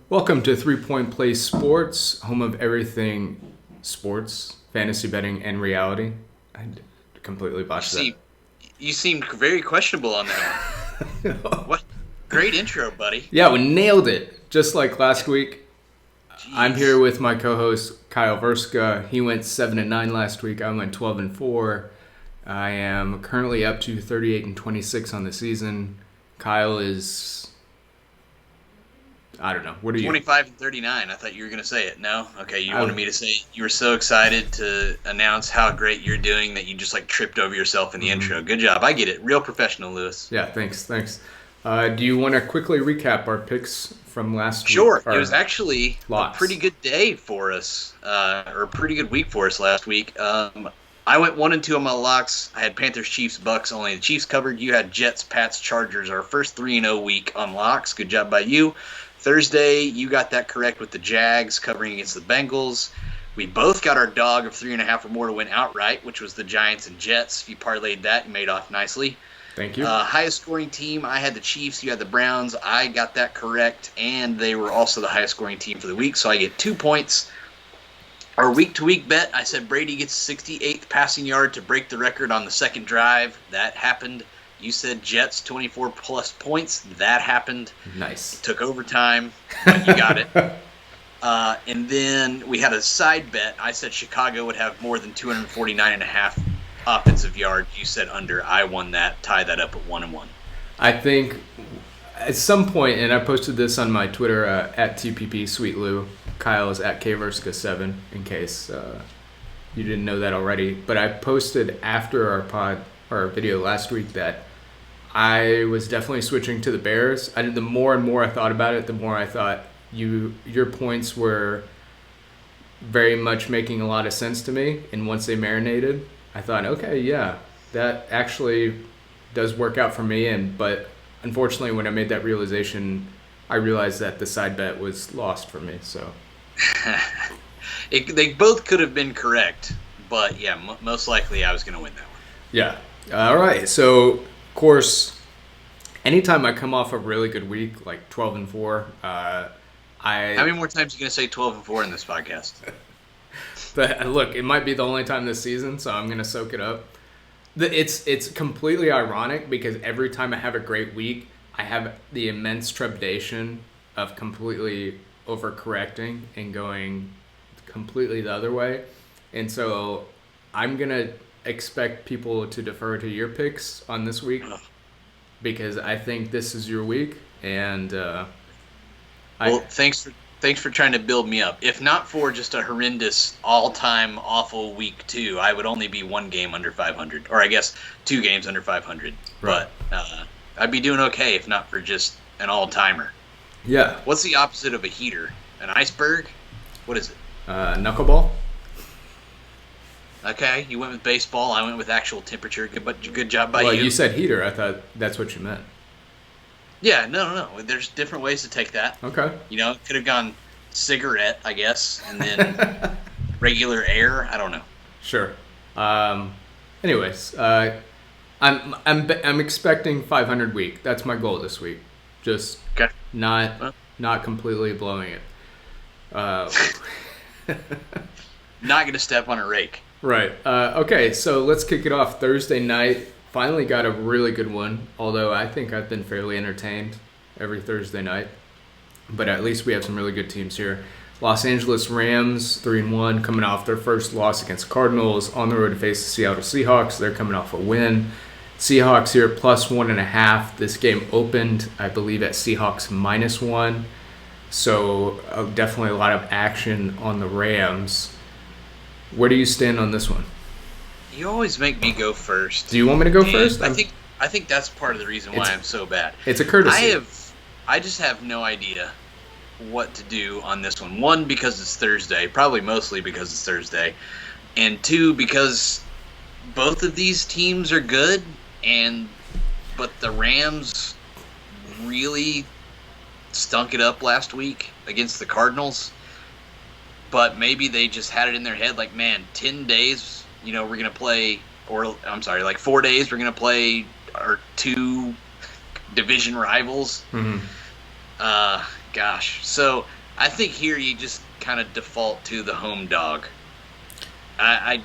Welcome to 3 Point Play Sports, home of everything sports, fantasy betting, and reality. I completely botched that. You seemed very questionable on that one. What? Great intro, buddy. Yeah, we nailed it. Just like last week. Jeez. I'm here with my co-host Kyle Verska. He went 7-9 last week. I went 12-4. I am currently up to 38-26 on the season. Kyle is, I don't know. What are you? 25-39. I thought you were going to say it. No? Okay, you wanted me to say it. You were so excited to announce how great you're doing that you just tripped over yourself in the intro. Good job. I get it. Real professional, Lewis. Yeah, thanks. Do you want to quickly recap our picks from last week? Sure. It was actually lots. A pretty good day for us, or a pretty good week for us last week. I went 1-2 on my locks. I had Panthers, Chiefs, Bucks. Only the Chiefs covered. You had Jets, Pats, Chargers. Our first 3-0 week on locks. Good job by you. Thursday, you got that correct with the Jags covering against the Bengals. We both got our dog of 3.5 or more to win outright, which was the Giants and Jets. If you parlayed that, you made off nicely. Thank you. Highest scoring team, I had the Chiefs. You had the Browns. I got that correct, and they were also the highest scoring team for the week, so I get 2 points. Our week-to-week bet, I said Brady gets 68th passing yard to break the record on the second drive. That happened. You said Jets 24-plus points. That happened. Nice. It took overtime, but you got it. And then we had a side bet. I said Chicago would have more than 249.5 offensive yards. You said under. I won that. Tie that up at 1-1. I think at some point, and I posted this on my Twitter at TPP Sweet Lou. Kyle is at KVerska7 in case you didn't know that already. But I posted after our video last week that I was definitely switching to the Bears. The more and more I thought about it, the more I thought your points were very much making a lot of sense to me. And once they marinated, I thought, okay, yeah, that actually does work out for me. But unfortunately, when I made that realization, I realized that the side bet was lost for me. So they both could have been correct, but yeah, most likely I was going to win that one. Yeah. All right. So, of course, anytime I come off a really good week, like 12-4, How many more times are you going to say 12-4 in this podcast? But look, it might be the only time this season, so I'm going to soak it up. It's completely ironic because every time I have a great week, I have the immense trepidation of completely overcorrecting and going completely the other way. And so I'm going to expect people to defer to your picks on this week because I think this is your week. And thanks for trying to build me up. If not for just a horrendous, all-time awful week 2, I would only be 1 game under 500, or I guess 2 games under 500. Right. But I'd be doing okay if not for just an all-timer. Yeah. What's the opposite of a heater? An iceberg? What is it? Knuckleball. Okay, you went with baseball. I went with actual temperature. Good job by you. Well, you said heater. I thought that's what you meant. Yeah, no. There's different ways to take that. Okay. It could have gone cigarette, I guess, and then regular air. I don't know. Sure. Anyways, I'm expecting 500 week. That's my goal this week. Just okay. Not completely blowing it. Not going to step on a rake. Right. Okay, so let's kick it off. Thursday night, finally got a really good one, although I think I've been fairly entertained every Thursday night. But at least we have some really good teams here. Los Angeles Rams, 3-1, coming off their first loss against Cardinals, on the road to face the Seattle Seahawks. They're coming off a win. Seahawks here plus 1.5. This game opened, I believe, at Seahawks -1. So definitely a lot of action on the Rams. Where do you stand on this one? You always make me go first. Do you want me to go first? I think that's part of the reason why I'm so bad. It's a courtesy. I just have no idea what to do on this one. 1, because it's Thursday, probably mostly because it's Thursday, and 2, because both of these teams are good, but the Rams really stunk it up last week against the Cardinals. But maybe they just had it in their head, 10 days, we're going to play, 4 days, we're going to play our 2 division rivals. Mm-hmm. Gosh. So I think here you just kind of default to the home dog. I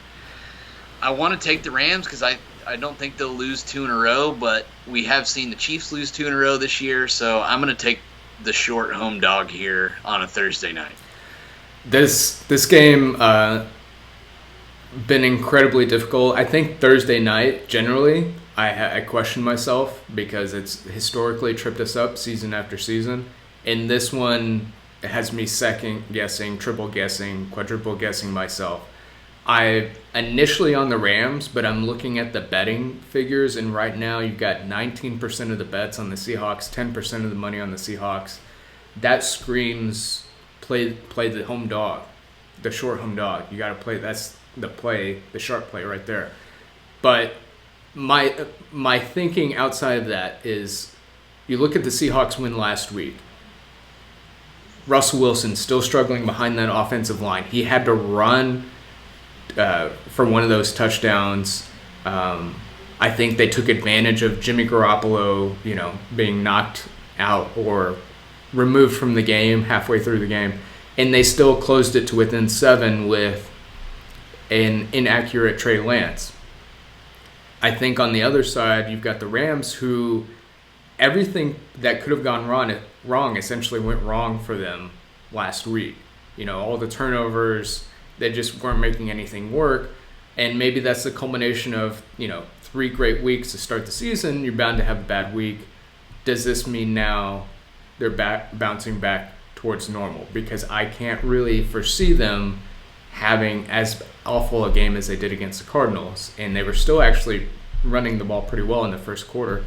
want to take the Rams because I don't think they'll lose 2 in a row, but we have seen the Chiefs lose 2 in a row this year, so I'm going to take the short home dog here on a Thursday night. This game been incredibly difficult. I think Thursday night generally I question myself because it's historically tripped us up season after season. And this one has me second guessing, triple guessing, quadruple guessing myself. I initially on the Rams, but I'm looking at the betting figures, and right now you've got 19% of the bets on the Seahawks, 10% of the money on the Seahawks. That screams play the home dog, the short home dog. You got to play. That's the play, the sharp play right there. But my thinking outside of that is, you look at the Seahawks win last week. Russell Wilson still struggling behind that offensive line. He had to run for one of those touchdowns. I think they took advantage of Jimmy Garoppolo, being knocked out or removed from the game halfway through the game, and they still closed it to within 7 with an inaccurate Trey Lance. I think on the other side, you've got the Rams, who everything that could have gone wrong essentially went wrong for them last week. All the turnovers, they just weren't making anything work. And maybe that's the culmination of, 3 great weeks to start the season. You're bound to have a bad week. Does this mean now they're bouncing back towards normal? Because I can't really foresee them having as awful a game as they did against the Cardinals. And they were still actually running the ball pretty well in the first quarter.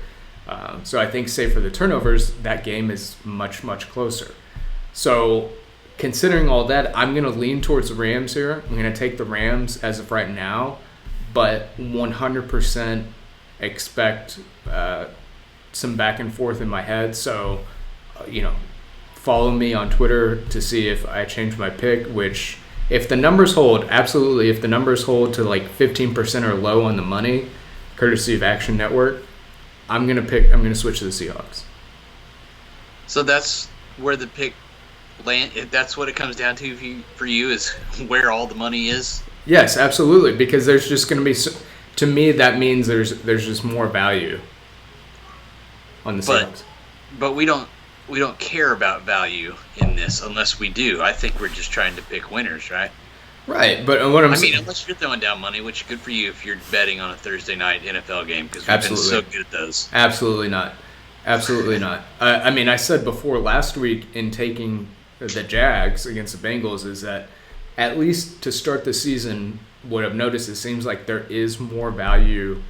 So I think, save for the turnovers, that game is much, much closer. So considering all that, I'm going to lean towards the Rams here. I'm going to take the Rams as of right now, but 100% expect some back and forth in my head. So, follow me on Twitter to see if I change my pick, which, if the numbers hold, absolutely, if the numbers hold to like 15% or low on the money, courtesy of Action Network, I'm going to switch to the Seahawks. So that's where the pick land. That's what it comes down to for you, is where all the money is. Yes, absolutely, because there's just going to be, to me, that means there's just more value on the Seahawks. But we don't care about value in this unless we do. I think we're just trying to pick winners, right? Right, but what I'm saying, unless you're throwing down money, which is good for you if you're betting on a Thursday night NFL game, because we've been so good at those. Absolutely not. I said before last week in taking the Jags against the Bengals is that, at least to start the season, what I've noticed, it seems like there is more value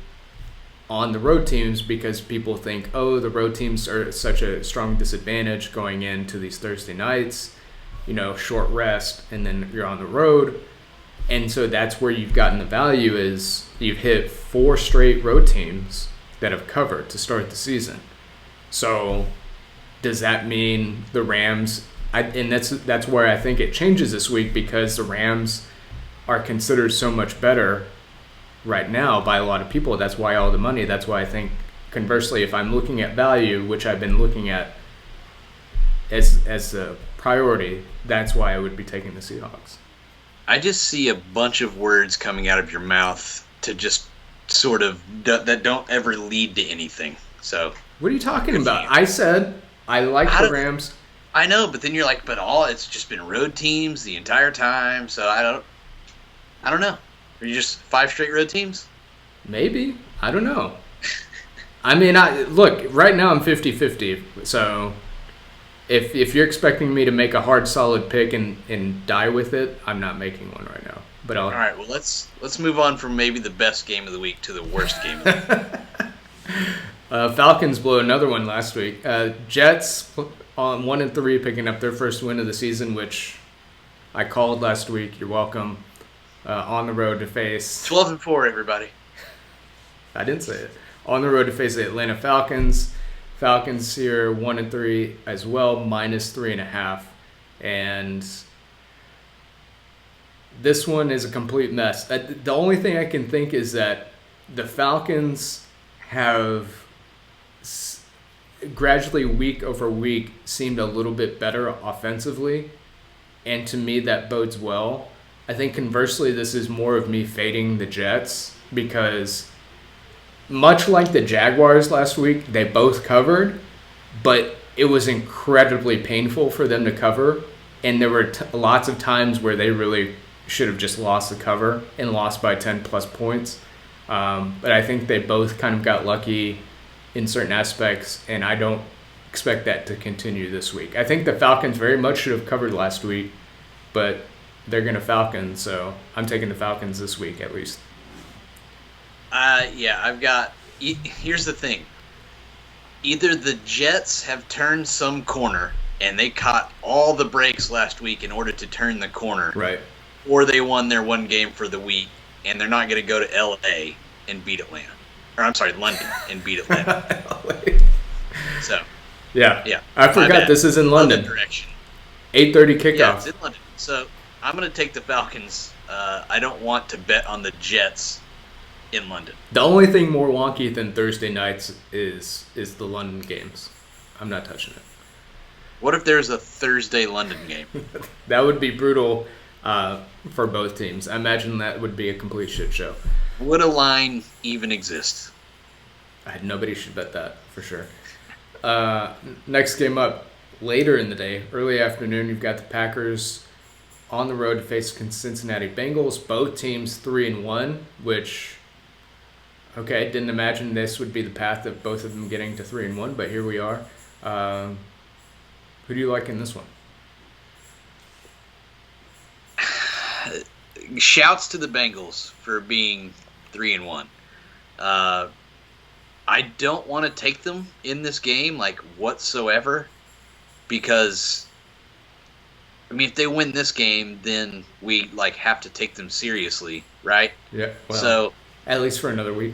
on the road teams, because people think, the road teams are at such a strong disadvantage going into these Thursday nights, short rest, and then you're on the road. And so that's where you've gotten the value, is you've hit 4 straight road teams that have covered to start the season. So does that mean the Rams, and that's where I think it changes this week, because the Rams are considered so much better right now by a lot of people. That's why all the money. That's why I think, conversely, if I'm looking at value, which I've been looking at as a priority, that's why I would be taking the Seahawks. I just see a bunch of words coming out of your mouth to just sort of that don't ever lead to anything. So what are you talking about? I said I like the Rams. I know, but then you're like, but it's just been road teams the entire time. So I don't know. Are you just 5 straight road teams? Maybe. I don't know. Look, right now I'm 50-50. So if you're expecting me to make a hard, solid pick and die with it, I'm not making one right now. But all right. Well, let's move on from maybe the best game of the week to the worst game of the week. Falcons blew another one last week. Jets on 1-3, picking up their first win of the season, which I called last week. You're welcome. On the road to face 12-4, everybody. I didn't say it. On the road to face the Atlanta Falcons. Falcons here 1-3 as well, -3.5, and this one is a complete mess. The only thing I can think is that the Falcons have gradually week over week seemed a little bit better offensively, and to me that bodes well. I think conversely, this is more of me fading the Jets because much like the Jaguars last week, they both covered, but it was incredibly painful for them to cover, and there were lots of times where they really should have just lost the cover and lost by 10 plus points. But I think they both kind of got lucky in certain aspects, and I don't expect that to continue this week. I think the Falcons very much should have covered last week, but they're going to Falcon, so I'm taking the Falcons this week at least. Yeah, I've got... Here's the thing. Either the Jets have turned some corner, and they caught all the breaks last week in order to turn the corner. Right. Or they won their one game for the week, and they're not going to go to L.A. and beat Atlanta. Or, I'm sorry, London and beat Atlanta. So, yeah. I forgot this is in London. Direction. 8:30 kickoff. Yeah, it's in London. So, I'm going to take the Falcons. I don't want to bet on the Jets in London. The only thing more wonky than Thursday nights is the London games. I'm not touching it. What if there's a Thursday London game? That would be brutal for both teams. I imagine that would be a complete shit show. Would a line even exist? Nobody should bet that, for sure. Next game up, later in the day, early afternoon, you've got the Packers on the road to face Cincinnati Bengals. Both teams 3-1, which, okay, didn't imagine this would be the path of both of them getting to 3-1, but here we are. Who do you like in this one? Shouts to the Bengals for being 3-1. I don't want to take them in this game, like, whatsoever, because, I mean, if they win this game, then we, like, have to take them seriously, right? Yeah, well, so at least for another week.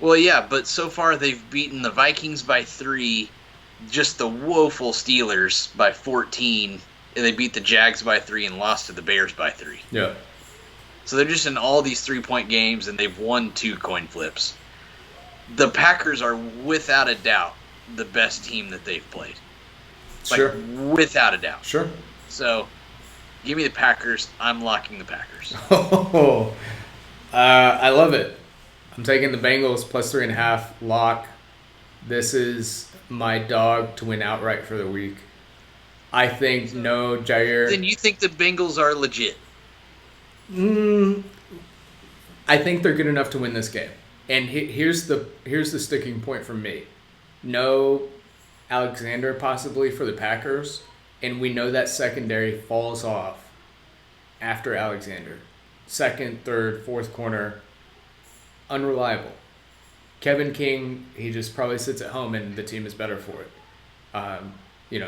Well, yeah, but so far they've beaten the Vikings by 3, just the woeful Steelers by 14, and they beat the Jags by 3 and lost to the Bears by 3. Yeah. So they're just in all these 3-point games, and they've won 2 coin flips. The Packers are, without a doubt, the best team that they've played. Sure. Without a doubt. Sure. So, give me the Packers. I'm locking the Packers. Oh, I love it. I'm taking the Bengals plus 3.5 lock. This is my dog to win outright for the week. I think no Jair. Then you think the Bengals are legit? I think they're good enough to win this game. And here's the sticking point for me. No Alexander possibly for the Packers, and we know that secondary falls off after Alexander. Second, third, fourth corner, unreliable. Kevin King, he just probably sits at home and the team is better for it.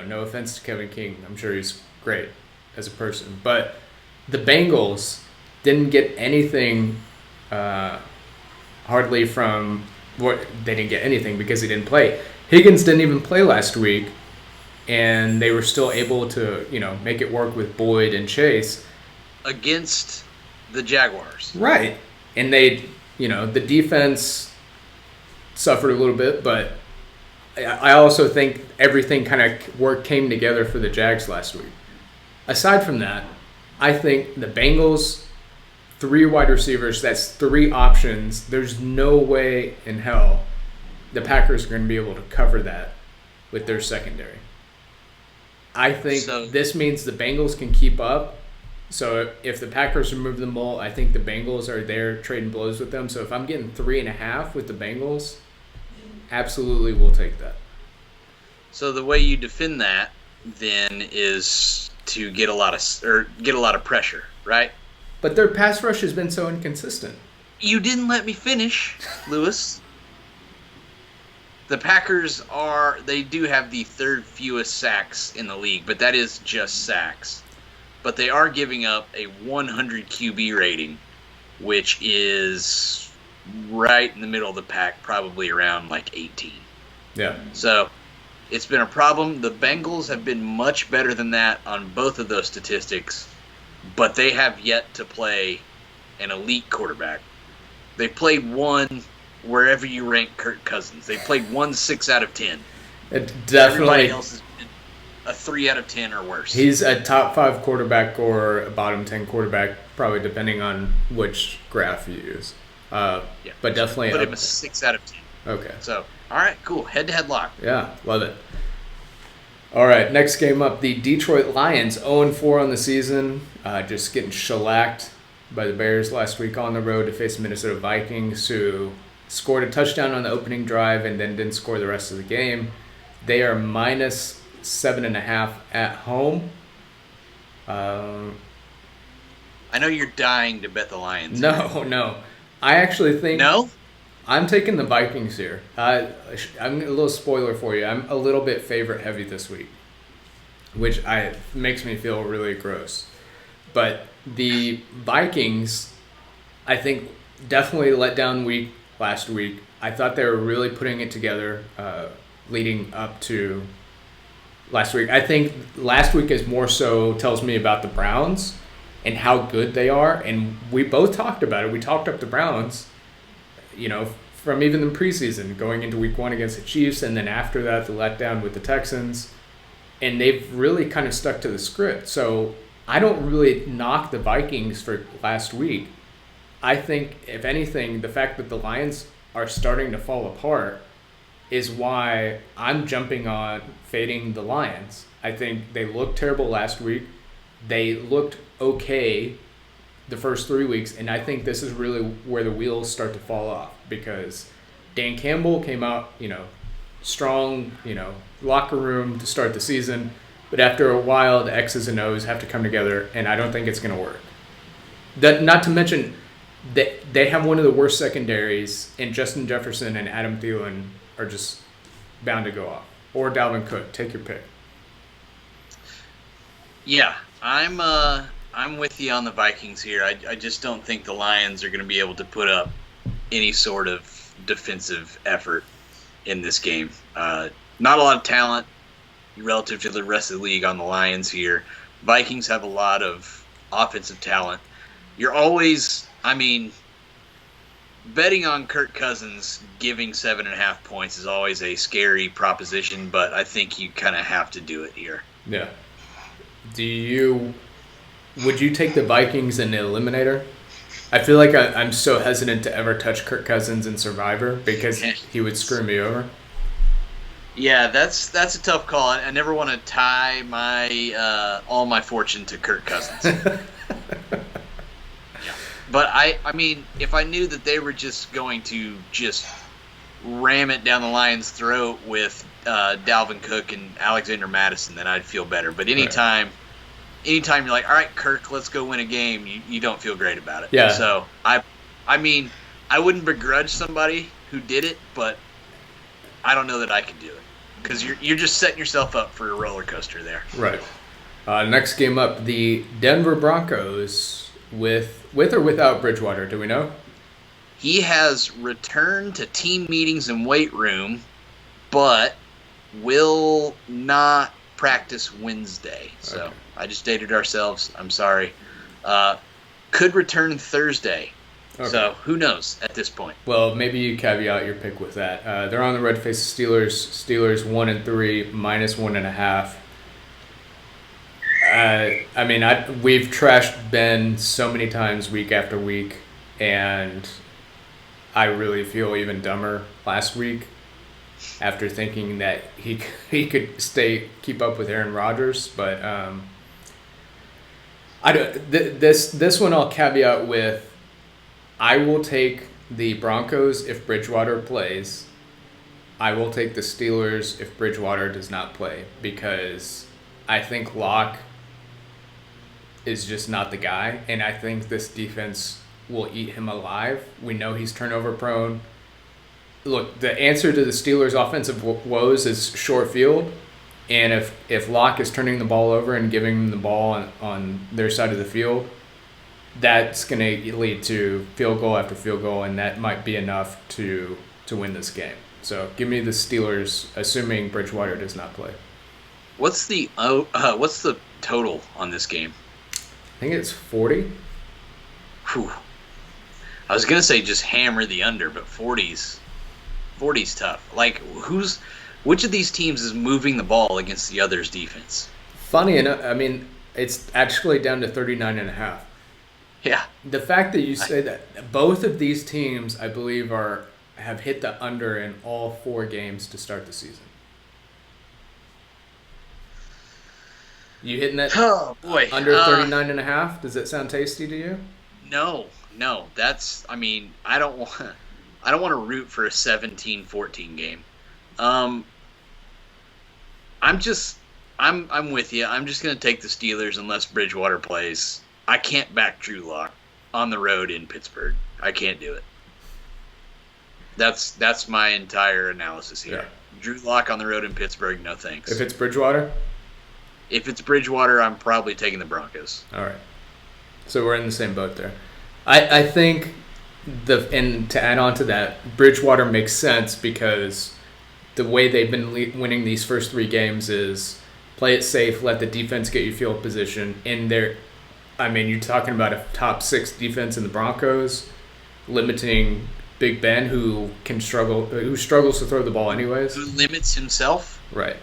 No offense to Kevin King. I'm sure he's great as a person. But the Bengals didn't get anything hardly from what they didn't get anything because he didn't play. Higgins didn't even play last week, and they were still able to, make it work with Boyd and Chase. Against the Jaguars. Right. And they, the defense suffered a little bit, but I also think everything kind of came together for the Jags last week. Aside from that, I think the Bengals, 3 wide receivers, that's 3 options. There's no way in hell the Packers are going to be able to cover that with their secondary. I think this means the Bengals can keep up. So if the Packers remove the ball, I think the Bengals are there trading blows with them. So if I'm getting 3.5 with the Bengals, absolutely we'll take that. So the way you defend that then is to get a lot of pressure, right? But their pass rush has been so inconsistent. You didn't let me finish, Lewis. The Packers they do have the 3rd fewest sacks in the league, but that is just sacks. But they are giving up a 100 QB rating, which is right in the middle of the pack, probably around like 18. Yeah. So it's been a problem. The Bengals have been much better than that on both of those statistics, but they have yet to play an elite quarterback. They played one wherever you rank Kirk Cousins. They played 1 6 out of 10. It Everybody definitely. else is a 3 out of 10 or worse. He's a top 5 quarterback or a bottom 10 quarterback, probably depending on which graph you use. Yeah. But definitely. Put him a 6 out of 10. Okay. So, all right, cool. Head-to-head lock. Yeah, love it. All right, next game up, the Detroit Lions, 0-4 on the season, just getting shellacked by the Bears last week on the road to face the Minnesota Vikings, who scored a touchdown on the opening drive and then didn't score the rest of the game. They are minus 7.5 at home. I know you're dying to bet the Lions. No. I actually think... No? I'm taking the Vikings here. I'm a little spoiler for you. I'm a little bit favorite heavy this week, which makes me feel really gross. But the Vikings, I think, definitely let down week last week. I thought they were really putting it together leading up to last week. I think last week is more so tells me about the Browns and how good they are. And we both talked about it. We talked up the Browns, from even the preseason, going into week 1 against the Chiefs, and then after that, the letdown with the Texans. And they've really kind of stuck to the script. So I don't really knock the Vikings for last week. I think, if anything, the fact that the Lions are starting to fall apart is why I'm jumping on fading the Lions. I think they looked terrible last week. They looked okay the first 3 weeks, and I think this is really where the wheels start to fall off, because Dan Campbell came out, strong, locker room to start the season, but after a while, the X's and O's have to come together, and I don't think it's going to work. Not to mention, they have one of the worst secondaries, and Justin Jefferson and Adam Thielen are just bound to go off. Or Dalvin Cook, take your pick. Yeah, I'm with you on the Vikings here. I just don't think the Lions are going to be able to put up any sort of defensive effort in this game. Not a lot of talent relative to the rest of the league on the Lions here. Vikings have a lot of offensive talent. You're always, betting on Kirk Cousins giving 7.5 points is always a scary proposition, but I think you kind of have to do it here. Yeah. Would you take the Vikings in the eliminator? I feel like I'm so hesitant to ever touch Kirk Cousins in Survivor because he would screw me over. Yeah, that's a tough call. I never want to tie my all my fortune to Kirk Cousins. Yeah. But I mean, if I knew that they were just going to just ram it down the Lions' throat with Dalvin Cook and Alexander Mattison, then I'd feel better. But anytime you're like, all right, Kirk, let's go win a game, you don't feel great about it. Yeah. So I wouldn't begrudge somebody who did it, but I don't know that I could do it because you're just setting yourself up for a roller coaster there. Right. Next game up, the Denver Broncos with or without Bridgewater. Do we know? He has returned to team meetings and weight room, but will not practice Wednesday. So okay. I just dated ourselves. I'm sorry. Could return Thursday. Okay. So who knows at this point? Well, maybe you caveat your pick with that. They're on the road to face the Steelers. Steelers 1-3, minus 1.5. We've trashed Ben so many times week after week, and I really feel even dumber last week after thinking that he could keep up with Aaron Rodgers, but this one I'll caveat with. I will take the Broncos if Bridgewater plays. I will take the Steelers if Bridgewater does not play, because I think Locke is just not the guy, and I think this defense will eat him alive. We know he's turnover prone. Look, the answer to the Steelers' offensive woes is short field, and if Locke is turning the ball over and giving them the ball on their side of the field, that's going to lead to field goal after field goal, and that might be enough to win this game. So give me the Steelers, assuming Bridgewater does not play. What's the total on this game? I think it's 40. Whew. I was gonna say just hammer the under, but 40's tough. Like who's Which of these teams is moving the ball against the other's defense? Funny enough, I mean, it's actually down to 39.5. Yeah. The fact that you say that both of these teams, I believe, have hit the under in all 4 games to start the season. You hitting that Oh boy. under 39.5? Does that sound tasty to you? No. That's. I mean, I don't want. I don't want to root for a 17-14 game. I'm with you. I'm just gonna take the Steelers unless Bridgewater plays. I can't back Drew Lock on the road in Pittsburgh. I can't do it. That's my entire analysis here. Yeah. Drew Lock on the road in Pittsburgh, no thanks. If it's Bridgewater? If it's Bridgewater, I'm probably taking the Broncos. All right. So we're in the same boat there. I think and to add on to that, Bridgewater makes sense because the way they've been winning these first 3 games is play it safe, let the defense get you field position. You're talking about a top 6 defense in the Broncos, limiting Big Ben, who struggles to throw the ball anyways. Who limits himself? Right.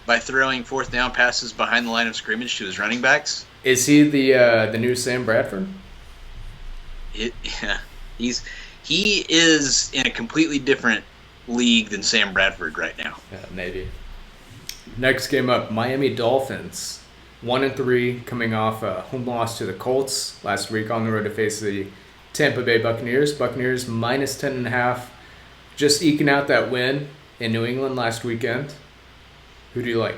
By throwing 4th down passes behind the line of scrimmage to his running backs. Is he the new Sam Bradford? Yeah. He is in a completely different league than Sam Bradford right now. Yeah, maybe. Next game up, Miami Dolphins, 1-3, coming off a home loss to the Colts last week on the road to face the Tampa Bay Buccaneers. Buccaneers minus 10.5, just eking out that win in New England last weekend. Who do you like?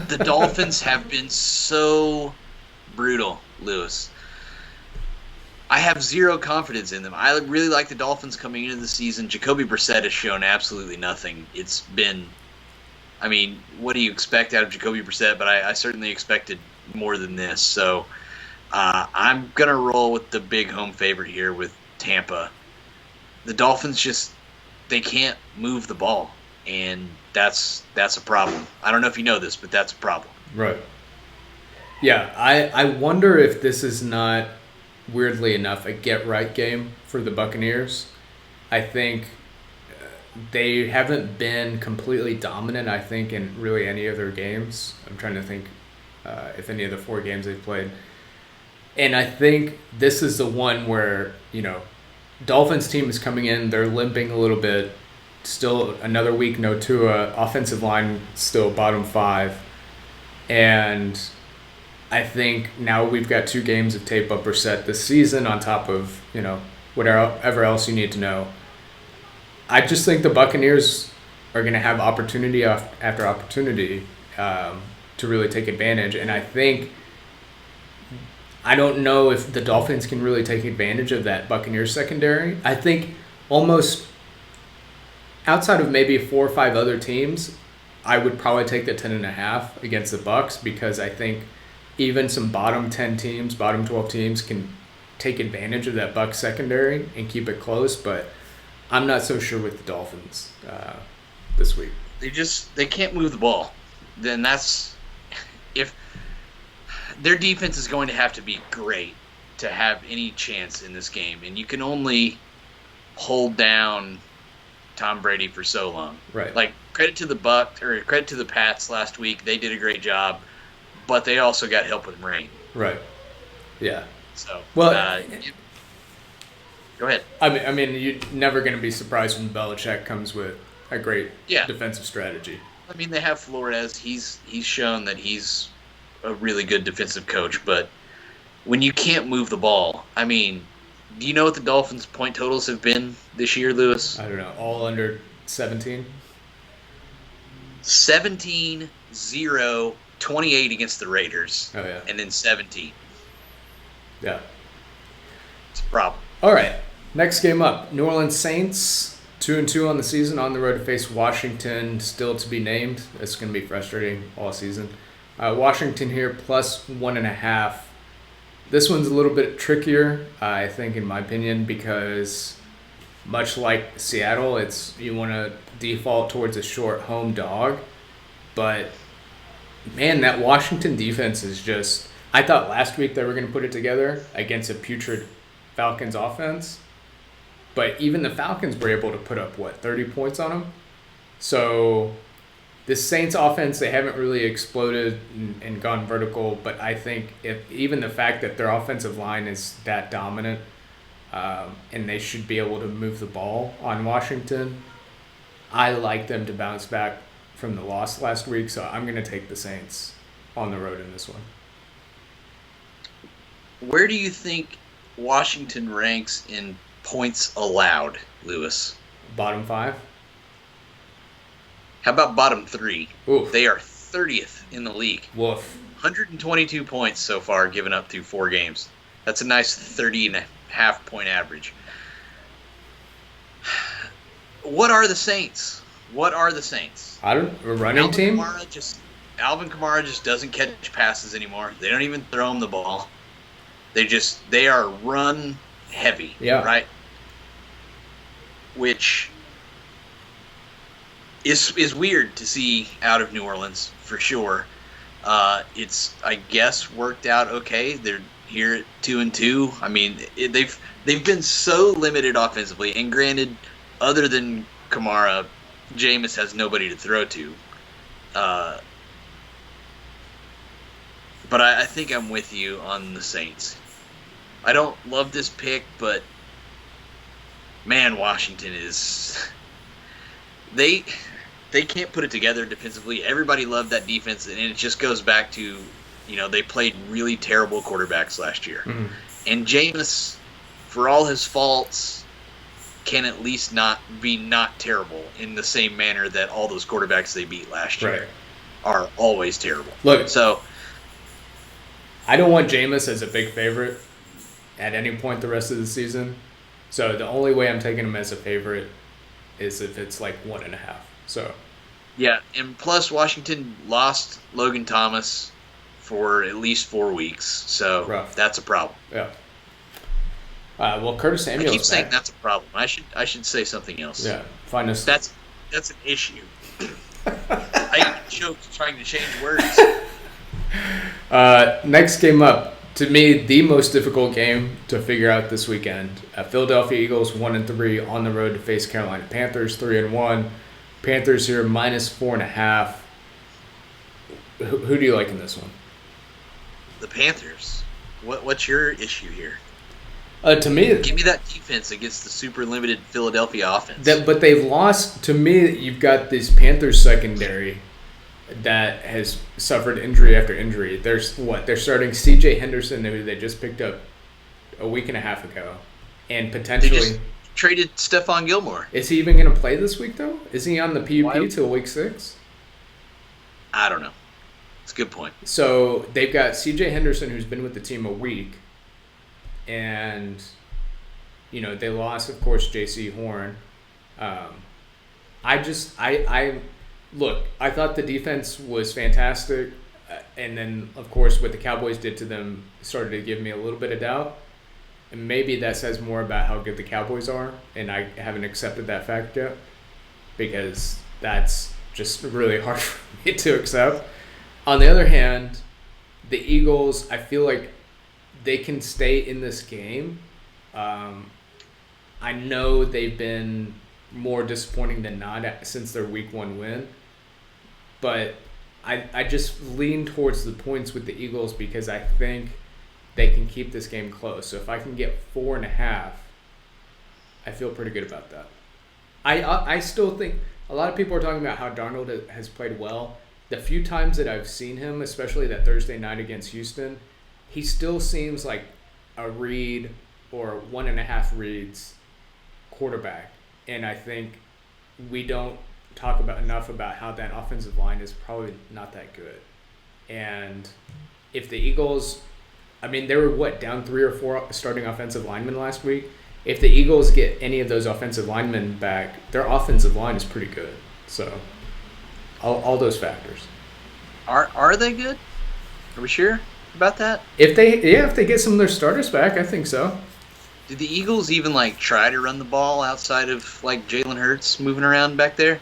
The Dolphins have been so brutal, Lewis. I have zero confidence in them. I really like the Dolphins coming into the season. Jacoby Brissett has shown absolutely nothing. It's been, what do you expect out of Jacoby Brissett? But I certainly expected more than this. So I'm going to roll with the big home favorite here with Tampa. The Dolphins they can't move the ball. And that's a problem. I don't know if you know this, but that's a problem. Right. Yeah, I wonder if this is not, weirdly enough, a get-right game for the Buccaneers. I think they haven't been completely dominant, in really any of their games. I'm trying to think if any of the 4 games they've played. And I think this is the one where, Dolphins team is coming in, they're limping a little bit. Still another week, no Tua. Offensive line still bottom 5. And I think now we've got 2 games of tape up Brissett this season on top of, whatever else you need to know. I just think the Buccaneers are going to have opportunity after opportunity to really take advantage. And I don't know if the Dolphins can really take advantage of that Buccaneers secondary. I think almost outside of maybe 4 or 5 other teams, I would probably take the 10.5 against the Bucs because I think even some bottom 10 teams, bottom 12 teams can take advantage of that Bucs secondary and keep it close. But I'm not so sure with the Dolphins this week. They can't move the ball. Then if their defense is going to have to be great to have any chance in this game, and you can only hold down Tom Brady for so long. Right. Like, credit to the Pats last week. They did a great job, but they also got help with rain. Right. Yeah. So, well, go ahead. You're never going to be surprised when Belichick comes with a great defensive strategy. They have Flores. He's shown that he's a really good defensive coach, but when you can't move the ball, do you know what the Dolphins' point totals have been this year, Lewis? I don't know. All under 17? 17, 0, 28 against the Raiders. Oh, yeah. And then 17. Yeah. It's a problem. All right. Next game up. New Orleans Saints, 2-2 on the season, on the road to face Washington, still to be named. It's going to be frustrating all season. Washington here, plus 1.5. This one's a little bit trickier, I think, in my opinion, because much like Seattle, you want to default towards a short home dog. But, man, that Washington defense is just... I thought last week they were going to put it together against a putrid Falcons offense. But even the Falcons were able to put up, 30 points on them? So the Saints offense, they haven't really exploded and gone vertical. But I think even the fact that their offensive line is that dominant, and they should be able to move the ball on Washington, I like them to bounce back from the loss last week. So I'm going to take the Saints on the road in this one. Where do you think Washington ranks in points allowed, Lewis? Bottom 5? How about bottom 3? Oof. They are 30th in the league. Woof. 122 points so far given up through 4 games. That's a nice 30.5 point average. What are the Saints? A running team? Alvin Kamara just doesn't catch passes anymore. They don't even throw him the ball. They are run heavy, right? Which is weird to see out of New Orleans for sure. It's, I guess, worked out okay. They're here at 2-2. I mean, they've been so limited offensively, and granted, other than Kamara, Jameis has nobody to throw to. But I think I'm with you on the Saints. I don't love this pick, but man, Washington is... They can't put it together defensively. Everybody loved that defense, and it just goes back to, they played really terrible quarterbacks last year. Mm-hmm. And Jameis, for all his faults, can at least not terrible in the same manner that all those quarterbacks they beat last year are always terrible. Look, so I don't want Jameis as a big favorite at any point the rest of the season. So the only way I'm taking him as a favorite is if it's like 1.5. So yeah, and plus Washington lost Logan Thomas for at least 4 weeks, so that's a problem. Yeah. Well, Curtis Samuel's I keep saying back. That's a problem. I should say something else. Yeah, find us. That's an issue. I even choked trying to change words. Next game up, to me, the most difficult game to figure out this weekend. Philadelphia Eagles 1-3 on the road to face Carolina Panthers 3-1. Panthers here -4.5. Who do you like in this one? The Panthers. What's your issue here? To me, give me that defense against the super limited Philadelphia offense. But they've lost. To me, you've got this Panthers secondary that has suffered injury after injury. They're starting C.J. Henderson, who they just picked up a week and a half ago, and potentially they just traded Stephon Gilmore. Is he even going to play this week though? Is he on the PUP till week 6? I don't know. It's a good point. So they've got C.J. Henderson, who's been with the team a week. And, they lost, of course, J.C. Horn. I thought the defense was fantastic. And then, of course, what the Cowboys did to them started to give me a little bit of doubt. And maybe that says more about how good the Cowboys are. And I haven't accepted that fact yet. Because that's just really hard for me to accept. On the other hand, the Eagles, I feel like they can stay in this game. I know they've been more disappointing than not since their week 1 win. But I just lean towards the points with the Eagles because I think they can keep this game close. So if I can get 4.5, I feel pretty good about that. I still think a lot of people are talking about how Darnold has played well. The few times that I've seen him, especially that Thursday night against Houston, he still seems like a read or 1.5 reads quarterback. And I think we don't talk enough about how that offensive line is probably not that good. And if the Eagles, they were down 3 or 4 starting offensive linemen last week. If the Eagles get any of those offensive linemen back, their offensive line is pretty good. So all those factors. Are they good? Are we sure about that? If they get some of their starters back, I think so. Did the Eagles even try to run the ball outside of Jalen Hurts moving around back there?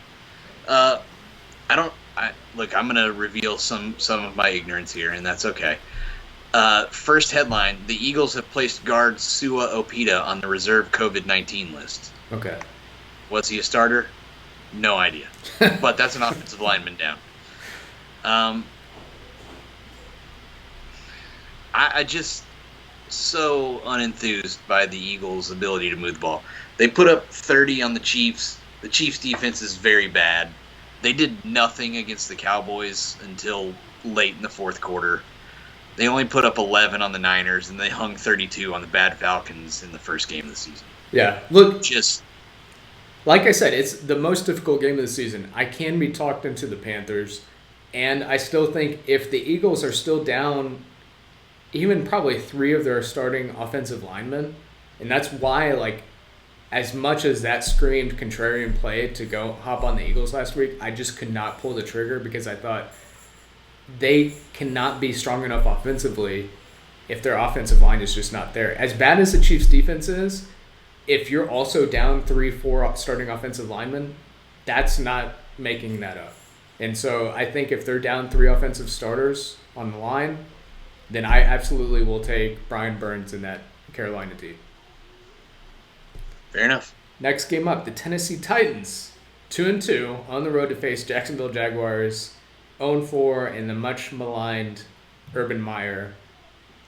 Look, I'm gonna reveal some of my ignorance here, and that's okay. First headline: the Eagles have placed guard Sua Opeta on the reserve COVID-19 list. Okay. Was he a starter? No idea. But that's an offensive lineman down. I just so unenthused by the Eagles' ability to move the ball. They put up 30 on the Chiefs. The Chiefs' defense is very bad. They did nothing against the Cowboys until late in the fourth quarter. They only put up 11 on the Niners, and they hung 32 on the bad Falcons in the first game of the season. Yeah, look, Just like I said, it's the most difficult game of the season. I can be talked into the Panthers, and I still think if the Eagles are still down even probably 3 of their starting offensive linemen, and that's why, like, as much as that screamed contrarian play to go hop on the Eagles last week, I just could not pull the trigger because I thought they cannot be strong enough offensively if their offensive line is just not there. As bad as the Chiefs' defense is, if you're also down 3-4 starting offensive linemen, that's not making that up. And so I think if they're down 3 offensive starters on the line, then I absolutely will take Brian Burns in that Carolina team. fair enough. Next game up, the Tennessee Titans, 2-2 on the road to face Jacksonville Jaguars, 0-4 in the much maligned Urban Meyer.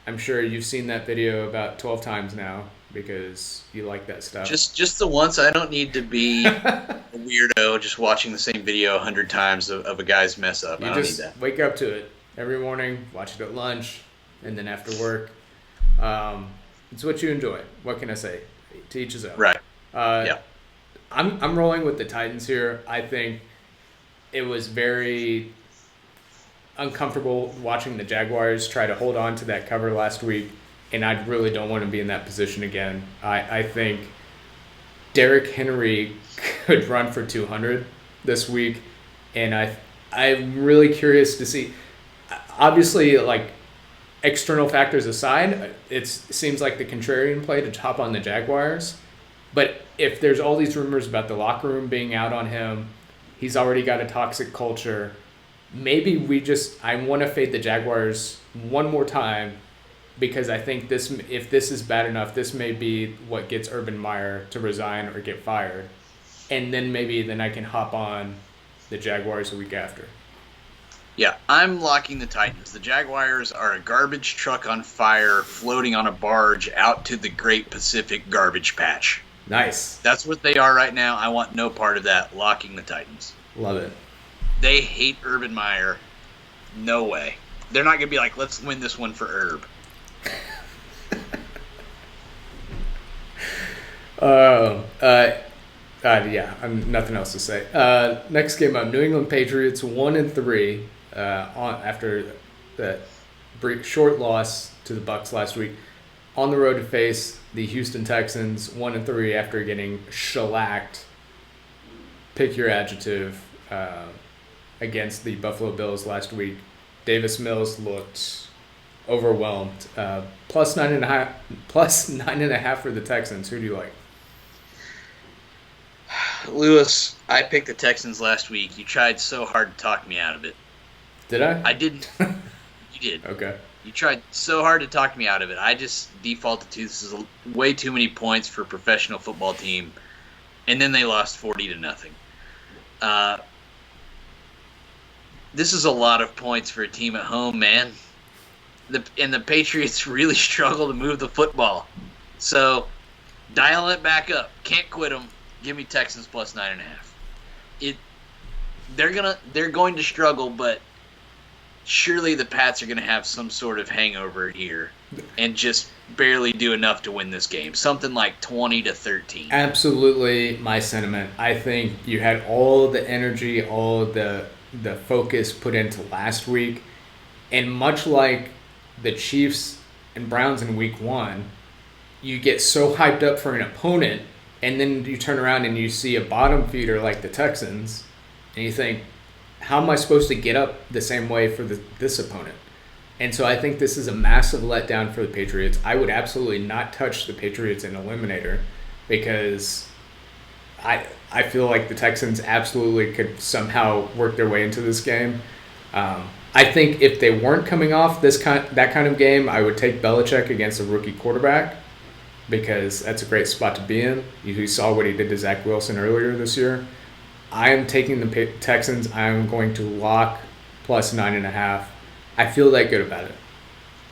I'm sure you've seen that video about 12 times now because you like that stuff. Just the once. I don't need to be a weirdo just watching the same video 100 times of a guy's mess up. I don't need that. Wake up to it every morning, watch it at lunch, and then after work. It's what you enjoy. What can I say? To each his own. Right. Yeah. I'm rolling with the Titans here. I think it was very uncomfortable watching the Jaguars try to hold on to that cover last week, and I really don't want to be in that position again. I think Derrick Henry could run for 200 this week, and I'm really curious to see. Obviously, like, external factors aside, it seems like the contrarian play to hop on the Jaguars. But if there's all these rumors about the locker room being out on him, he's already got a toxic culture. Maybe I want to fade the Jaguars one more time because I think if this is bad enough, this may be what gets Urban Meyer to resign or get fired. And then then I can hop on the Jaguars a week after. Yeah, I'm locking the Titans. The Jaguars are a garbage truck on fire floating on a barge out to the Great Pacific Garbage Patch. Nice. That's what they are right now. I want no part of that. Locking the Titans. Love it. They hate Urban Meyer. No way. They're not going to be like, let's win this one for Herb. Yeah, I'm nothing else to say. Next game up, New England Patriots 1-3 after that short loss to the Bucs last week, on the road to face the Houston Texans 1-3 after getting shellacked. Pick your adjective against the Buffalo Bills last week. Davis Mills looked overwhelmed. Plus 9.5 for the Texans. Who do you like? Lewis, I picked the Texans last week. You tried so hard to talk me out of it. Did I? I didn't. You did. Okay. You tried so hard to talk me out of it. I just defaulted to this is way too many points for a professional football team, and then they lost 40-0. This is a lot of points for a team at home, man. The Patriots really struggle to move the football. So, dial it back up. Can't quit them. Give me Texans plus 9.5. They're going to struggle, but surely the Pats are going to have some sort of hangover here and just barely do enough to win this game. Something like 20-13. Absolutely my sentiment. I think you had all the energy, all the focus put into last week. And much like the Chiefs and Browns in week 1, you get so hyped up for an opponent, and then you turn around and you see a bottom feeder like the Texans, and you think, how am I supposed to get up the same way for this opponent? And so I think this is a massive letdown for the Patriots. I would absolutely not touch the Patriots in Eliminator because I feel like the Texans absolutely could somehow work their way into this game. I I think if they weren't coming off that kind of game, I would take Belichick against a rookie quarterback because that's a great spot to be in. You saw what he did to Zach Wilson earlier this year. I am taking the Texans. I am going to lock plus 9.5. I feel that good about it.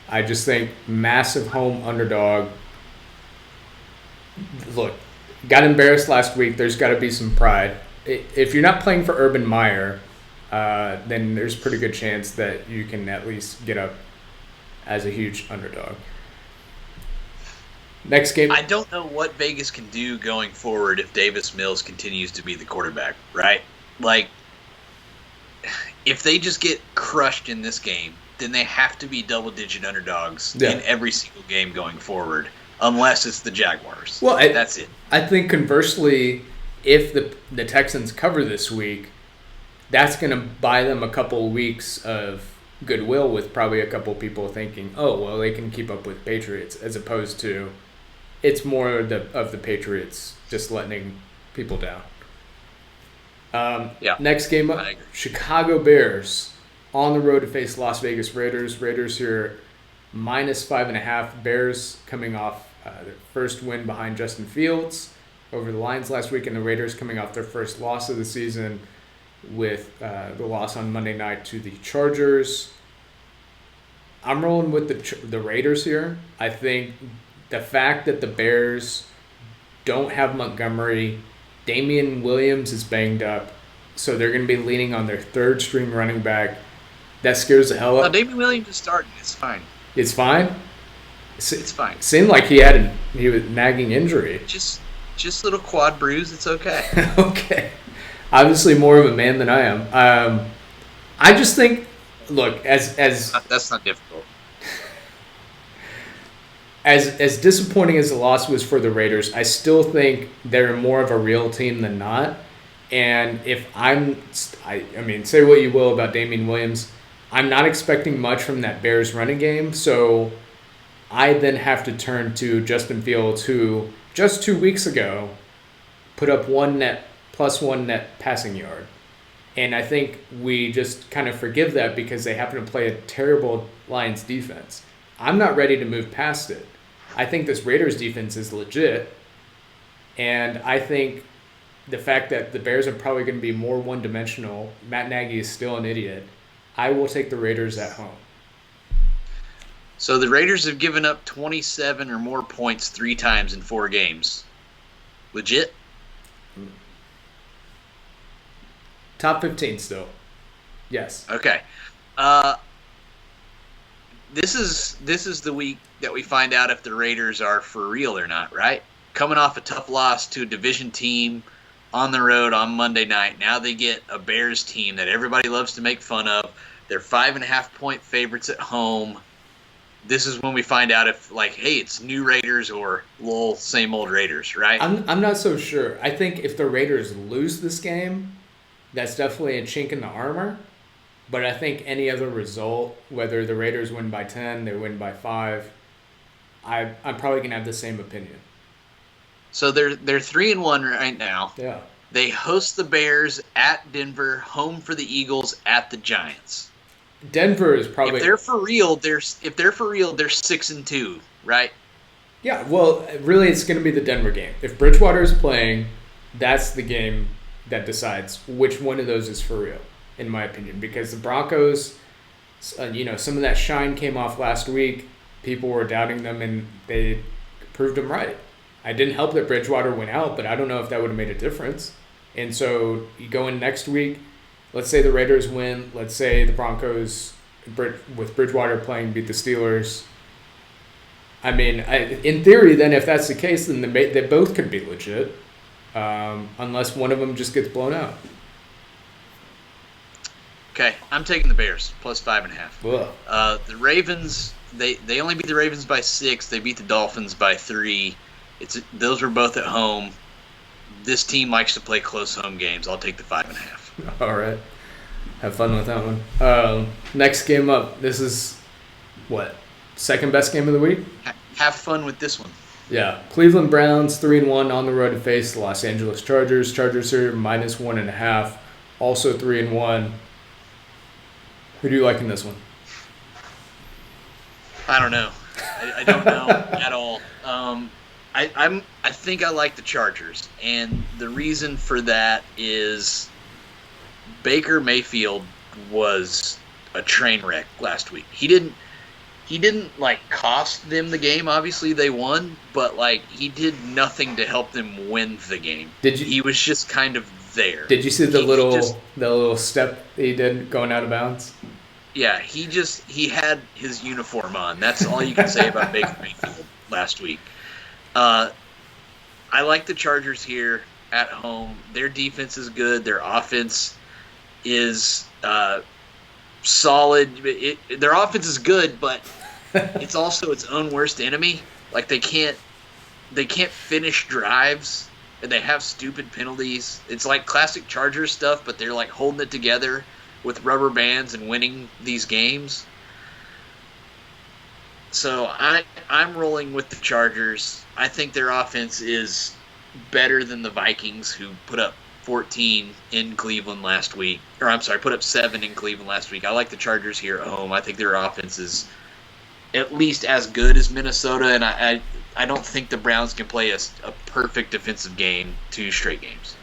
I just think massive home underdog. Look, got embarrassed last week. There's got to be some pride. If you're not playing for Urban Meyer, then there's a pretty good chance that you can at least get up as a huge underdog. Next game. I don't know what Vegas can do going forward if Davis Mills continues to be the quarterback, right? Like, if they just get crushed in this game, then they have to be double-digit underdogs in every single game going forward, unless it's the Jaguars. Well, that's it. I think conversely, if the Texans cover this week, that's going to buy them a couple of weeks of goodwill with probably a couple of people thinking, oh, well, they can keep up with Patriots, as opposed to it's more of the Patriots just letting people down. Next game up, Chicago Bears on the road to face Las Vegas Raiders. Raiders here minus 5.5. Bears coming off their first win behind Justin Fields over the Lions last week, and the Raiders coming off their first loss of the season with the loss on Monday night to the Chargers. I'm rolling with the Raiders here. I think the fact that the Bears don't have Montgomery, Damian Williams is banged up, so they're going to be leaning on their third-string running back. That scares the hell out. No, Damian Williams is starting. It's fine. It's fine? It's fine. Seemed like he was nagging injury. Just little quad bruise. It's okay. Okay. Obviously more of a man than I am. I just think, look, as that's not difficult. As disappointing as the loss was for the Raiders, I still think they're more of a real team than not. And if I mean, say what you will about Damian Williams, I'm not expecting much from that Bears running game. So I then have to turn to Justin Fields, who just 2 weeks ago put up plus one net passing yard. And I think we just kind of forgive that because they happen to play a terrible Lions defense. I'm not ready to move past it. I think this Raiders defense is legit. And I think the fact that the Bears are probably going to be more one-dimensional, Matt Nagy is still an idiot. I will take the Raiders at home. So the Raiders have given up 27 or more points 3 times in 4 games. Legit? Top 15 still. Yes. Okay. This is the week that we find out if the Raiders are for real or not, right? Coming off a tough loss to a division team on the road on Monday night. Now they get a Bears team that everybody loves to make fun of. They're 5.5-point favorites at home. This is when we find out if, like, hey, it's new Raiders or same old Raiders, right? I'm not so sure. I think if the Raiders lose this game, that's definitely a chink in the armor. But I think any other result, whether the Raiders win by 10, they win by 5, I'm probably going to have the same opinion. So they're 3-1 right now. Yeah. They host the Bears at Denver, home for the Eagles at the Giants. Denver is probably. If they're for real, they're 6-2, right? Yeah. Well, really, it's going to be the Denver game. If Bridgewater is playing, that's the game that decides which one of those is for real, in my opinion. Because the Broncos, some of that shine came off last week. People were doubting them, and they proved them right. I didn't help that Bridgewater went out, but I don't know if that would have made a difference. And so you go in next week, let's say the Raiders win, let's say the Broncos, with Bridgewater playing, beat the Steelers. I mean, in theory, then if that's the case, then they both could be legit, unless one of them just gets blown out. Okay, I'm taking the Bears, plus 5.5. The Ravens, they only beat the Ravens by 6. They beat the Dolphins by 3. Those were both at home. This team likes to play close home games. I'll take the 5.5. All right. Have fun with that one. Next game up. This is, second best game of the week? Have fun with this one. Yeah. Cleveland Browns, 3-1 on the road to face the Los Angeles Chargers. Chargers are minus 1.5. Also 3-1. Who do you like in this one? I don't know. I don't know at all. I think I like the Chargers, and the reason for that is Baker Mayfield was a train wreck last week. He didn't like cost them the game. Obviously they won, but like he did nothing to help them win the game. He was just kind of there. Did you see the little step he did going out of bounds? Yeah, he had his uniform on. That's all you can say about Baker Mayfield last week. I like the Chargers here at home. Their defense is good. Their offense is solid. Their offense is good, but it's also its own worst enemy. Like they can't finish drives, and they have stupid penalties. It's like classic Chargers stuff, but they're like holding it together with rubber bands and winning these games. So I'm rolling with the Chargers. I think their offense is better than the Vikings, who put up 14 in Cleveland last week. Or I'm sorry, put up 7 in Cleveland last week. I like the Chargers here at home. I think their offense is at least as good as Minnesota, and I don't think the Browns can play a perfect defensive game 2 straight games.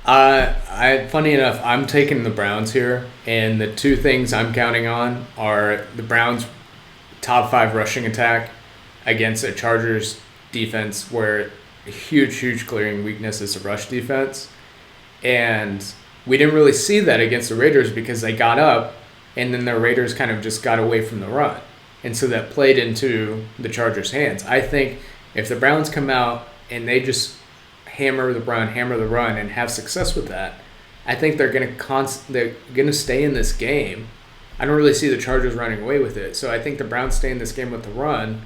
Funny enough, I'm taking the Browns here, and the 2 things I'm counting on are the Browns' top 5 rushing attack against a Chargers defense where a huge clearing weakness is a rush defense. And we didn't really see that against the Raiders because they got up, and then the Raiders kind of just got away from the run. And so that played into the Chargers' hands. I think if the Browns come out and they just hammer the run, and have success with that, I think they're gonna stay in this game. I don't really see the Chargers running away with it, so I think the Browns stay in this game with the run,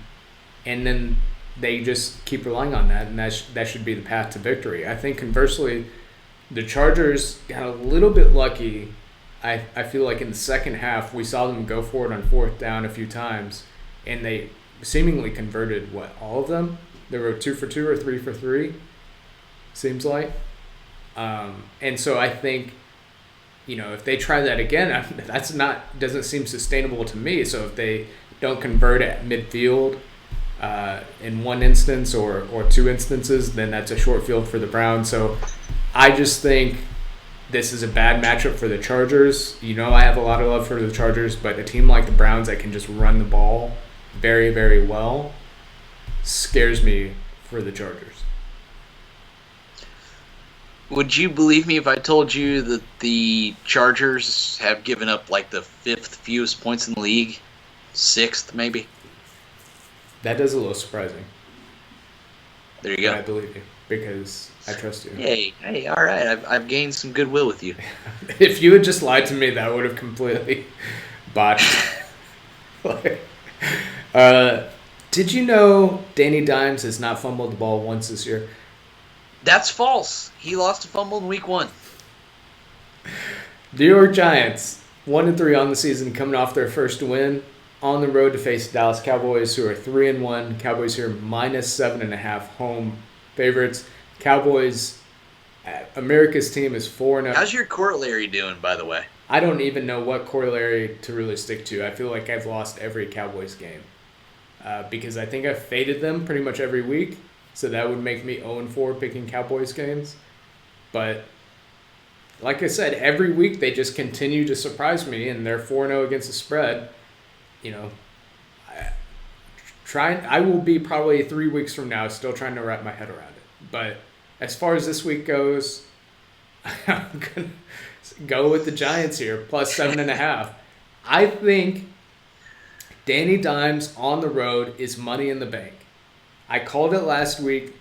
and then they just keep relying on that, and that should be the path to victory. I think conversely, the Chargers got a little bit lucky. I feel like in the second half we saw them go for it on 4th down a few times, and they seemingly converted all of them. They were 2 for 2 or 3 for 3. Seems like. And so I think, if they try that again, doesn't seem sustainable to me. So if they don't convert at midfield in one instance or 2 instances, then that's a short field for the Browns. So I just think this is a bad matchup for the Chargers. I have a lot of love for the Chargers, but a team like the Browns that can just run the ball very, very well scares me for the Chargers. Would you believe me if I told you that the Chargers have given up like the 5th fewest points in the league? 6th, maybe? That is a little surprising. There you go. I believe you because I trust you. Hey, all right. I've gained some goodwill with you. If you had just lied to me, that would have completely botched. Did you know Danny Dimes has not fumbled the ball once this year? That's false. He lost a fumble in week 1. The New York Giants, 1-3 on the season, coming off their first win on the road to face the Dallas Cowboys, who are 3-1. Cowboys here -7.5 home favorites. Cowboys, America's team is 4-0. How's your corollary doing, by the way? I don't even know what corollary to really stick to. I feel like I've lost every Cowboys game because I think I've faded them pretty much every week. So that would make me 0-4 picking Cowboys games. But like I said, every week they just continue to surprise me, and they're 4-0 against the spread. I will be probably 3 weeks from now still trying to wrap my head around it. But as far as this week goes, I'm going to go with the Giants here, +7.5. I think Danny Dimes on the road is money in the bank. I called it last week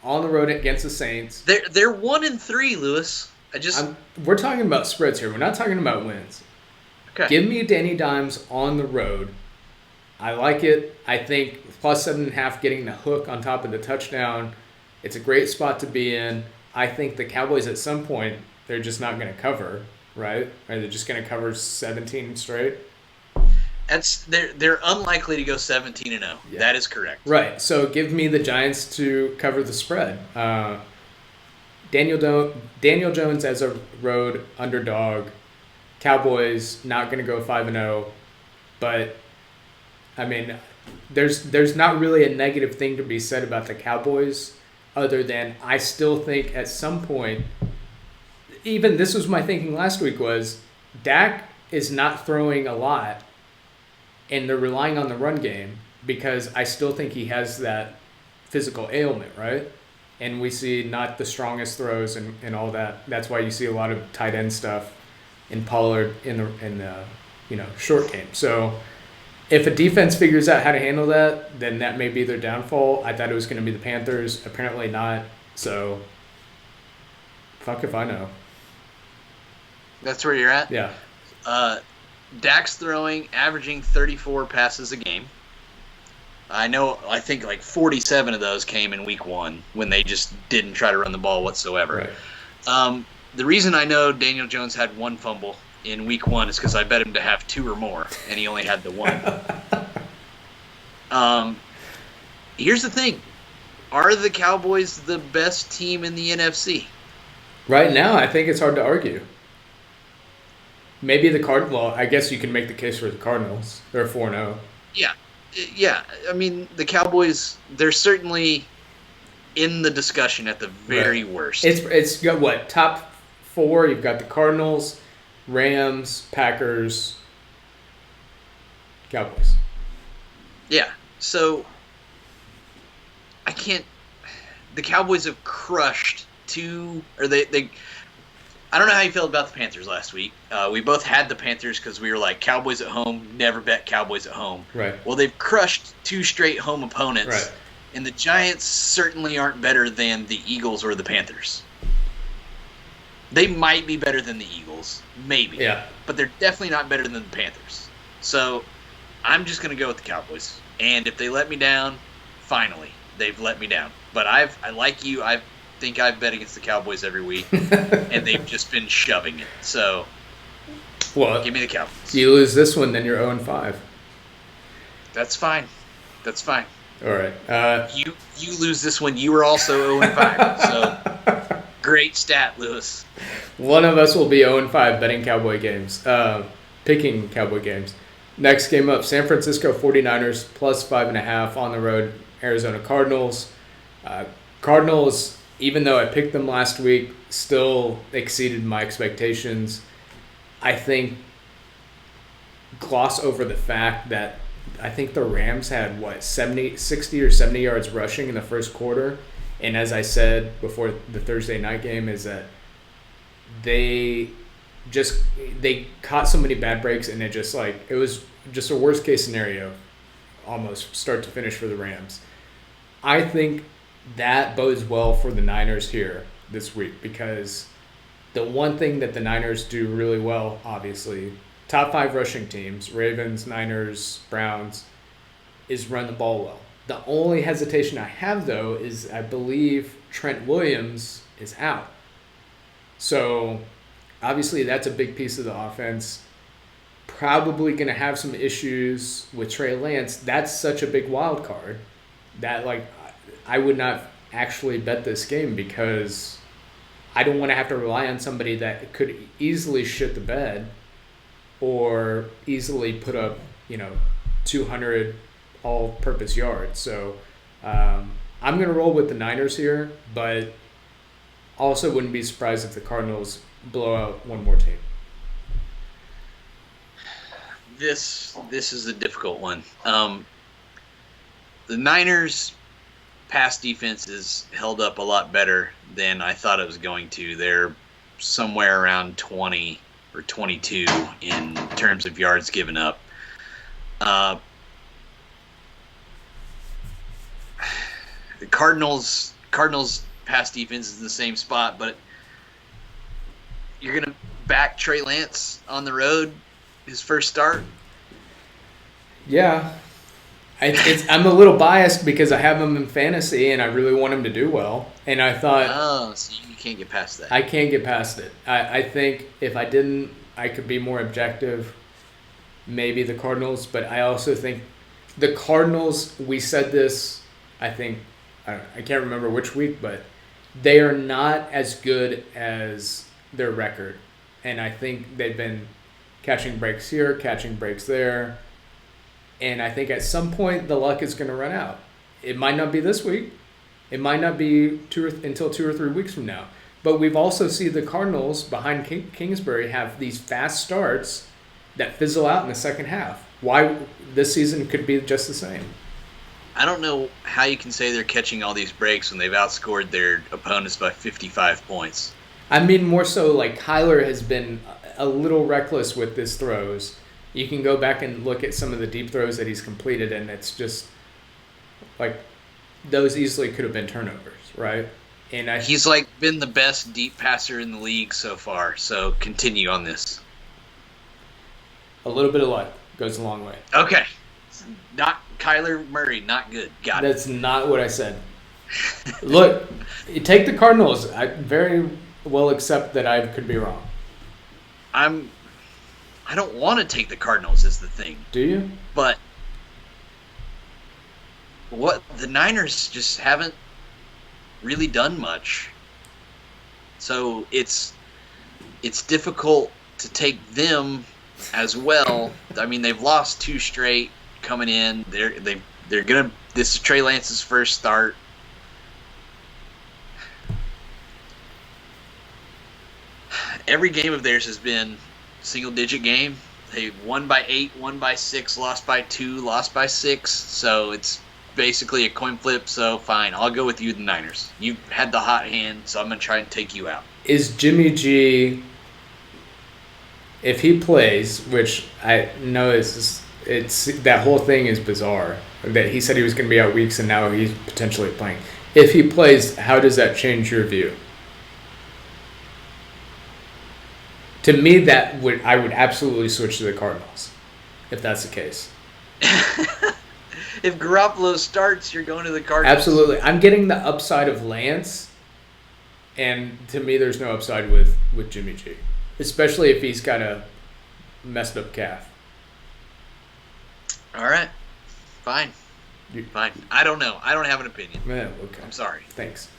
on the road against the Saints. They're 1-3, Lewis. We're talking about spreads here. We're not talking about wins. Okay. Give me Danny Dimes on the road. I like it. I think +7.5 getting the hook on top of the touchdown. It's a great spot to be in. I think the Cowboys at some point, they're just not going to cover, right? Or they're just going to cover 17 straight. They're unlikely to go 17-0. Yeah. That is correct. Right. So give me the Giants to cover the spread. Daniel Jones as a road underdog. Cowboys not going to go 5-0, but I mean, there's not really a negative thing to be said about the Cowboys, other than I still think at some point, even this was my thinking last week, was Dak is not throwing a lot, and they're relying on the run game because I still think he has that physical ailment, right? And we see not the strongest throws and all that. That's why you see a lot of tight end stuff in Pollard in the short game. So if a defense figures out how to handle that, then that may be their downfall. I thought it was going to be the Panthers. Apparently not. So fuck if I know. That's where you're at? Yeah. Dak's throwing, averaging 34 passes a game. I think like 47 of those came in week 1 when they just didn't try to run the ball whatsoever. Right. The reason I know Daniel Jones had 1 fumble in week 1 is because I bet him to have 2 or more, and he only had the 1. Here's the thing. Are the Cowboys the best team in the NFC? Right now, I think it's hard to argue. Maybe the Cardinals. Well, I guess you can make the case for the Cardinals. They're 4-0. Yeah. I mean, the Cowboys, they're certainly in the discussion at the very worst. It's got what? Top 4, you've got the Cardinals, Rams, Packers, Cowboys. Yeah. So I can't. The Cowboys have crushed I don't know how you felt about the Panthers last week. We both had the Panthers because we were like, Cowboys at home, never bet Cowboys at home. Right. Well, they've crushed 2 straight home opponents. Right. And the Giants certainly aren't better than the Eagles or the Panthers. They might be better than the Eagles, maybe. Yeah. But they're definitely not better than the Panthers. So I'm just going to go with the Cowboys. And if they let me down, finally, they've let me down. But I like you, I think I've bet against the Cowboys every week, and they've just been shoving it. So, give me the Cowboys. You lose this one, then you're 0-5. That's fine. All right. You lose this one, you were also 0-5. So, great stat, Lewis. One of us will be 0-5 betting Cowboy games, picking Cowboy games. Next game up, San Francisco 49ers plus 5.5 on the road, Arizona Cardinals. Cardinals, even though I picked them last week, still exceeded my expectations. I think gloss over the fact that I think the Rams had, 60 or 70 yards rushing in the first quarter. And as I said before the Thursday night game, is that they caught so many bad breaks, and it was just a worst case scenario, almost start to finish for the Rams. I think that bodes well for the Niners here this week, because the one thing that the Niners do really well, obviously, top 5 rushing teams, Ravens, Niners, Browns, is run the ball well. The only hesitation I have, though, is I believe Trent Williams is out. So, obviously, that's a big piece of the offense. Probably going to have some issues with Trey Lance. That's such a big wild card that, I would not actually bet this game, because I don't want to have to rely on somebody that could easily shit the bed or easily put up, 200 all-purpose yards. So I'm going to roll with the Niners here, but also wouldn't be surprised if the Cardinals blow out one more team. This is a difficult one. The Niners' pass defense is held up a lot better than I thought it was going to. They're somewhere around 20 or 22 in terms of yards given up. The Cardinals pass defense is in the same spot, but you're going to back Trey Lance on the road, his first start? Yeah. I'm a little biased because I have him in fantasy and I really want him to do well. And I thought... Oh, so you can't get past that. I can't get past it. I think if I didn't, I could be more objective. Maybe the Cardinals, but I also think the Cardinals, we said this, I think, I can't remember which week, but they are not as good as their record. And I think they've been catching breaks here, catching breaks there. And I think at some point the luck is going to run out. It might not be this week. It might not be until 2 or 3 weeks from now. But we've also seen the Cardinals behind Kingsbury have these fast starts that fizzle out in the second half. Why this season could be just the same. I don't know how you can say they're catching all these breaks when they've outscored their opponents by 55 points. I mean, more so like Kyler has been a little reckless with his throws. You can go back and look at some of the deep throws that he's completed, and it's just like those easily could have been turnovers, right? And he's like been the best deep passer in the league so far. So continue on this. A little bit of luck goes a long way. Okay, not Kyler Murray, not good. Got it. That's not what I said. Look, you take the Cardinals. I very well accept that I could be wrong. I don't want to take the Cardinals is the thing. Do you? But what the Niners just haven't really done much. So it's difficult to take them as well. I mean, they've lost 2 straight coming in. They're gonna. This is Trey Lance's first start. Every game of theirs has been single-digit game. They won by 8, won by 6, lost by 2, lost by 6. So it's basically a coin flip. So fine, I'll go with you, the Niners. You had the hot hand, so I'm gonna try and take you out. Is Jimmy G, if he plays, which I know it's that whole thing is bizarre. That he said he was going to be out weeks and now he's potentially playing. If he plays, how does that change your view? To me, I would absolutely switch to the Cardinals, if that's the case. If Garoppolo starts, you're going to the Cardinals. Absolutely. I'm getting the upside of Lance, and to me, there's no upside with Jimmy G, especially if he's got a messed up calf. All right. Fine. Fine. I don't know. I don't have an opinion. Yeah, okay. I'm sorry. Thanks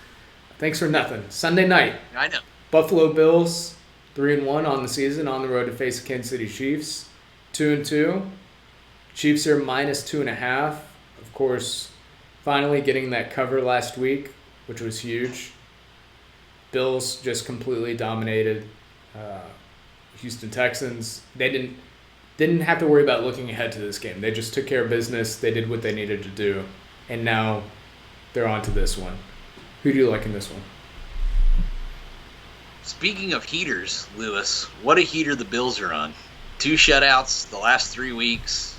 for nothing. Sunday night. I know. Buffalo Bills, 3-1 on the season, on the road to face the Kansas City Chiefs, 2-2. Chiefs are -2.5. Of course, finally getting that cover last week, which was huge. Bills just completely dominated Houston Texans. They didn't have to worry about looking ahead to this game. They just took care of business. They did what they needed to do, and now they're on to this one. Who do you like in this one? Speaking of heaters, Lewis, what a heater the Bills are on. 2 shutouts the last 3 weeks.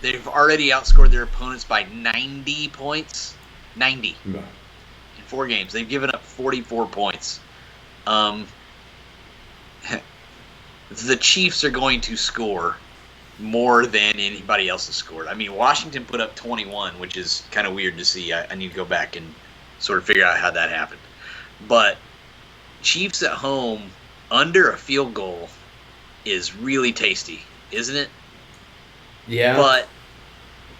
They've already outscored their opponents by 90 points. 90. No. In 4 games. They've given up 44 points. The Chiefs are going to score more than anybody else has scored. I mean, Washington put up 21, which is kind of weird to see. I need to go back and sort of figure out how that happened. But Chiefs at home under a field goal is really tasty, isn't it? Yeah.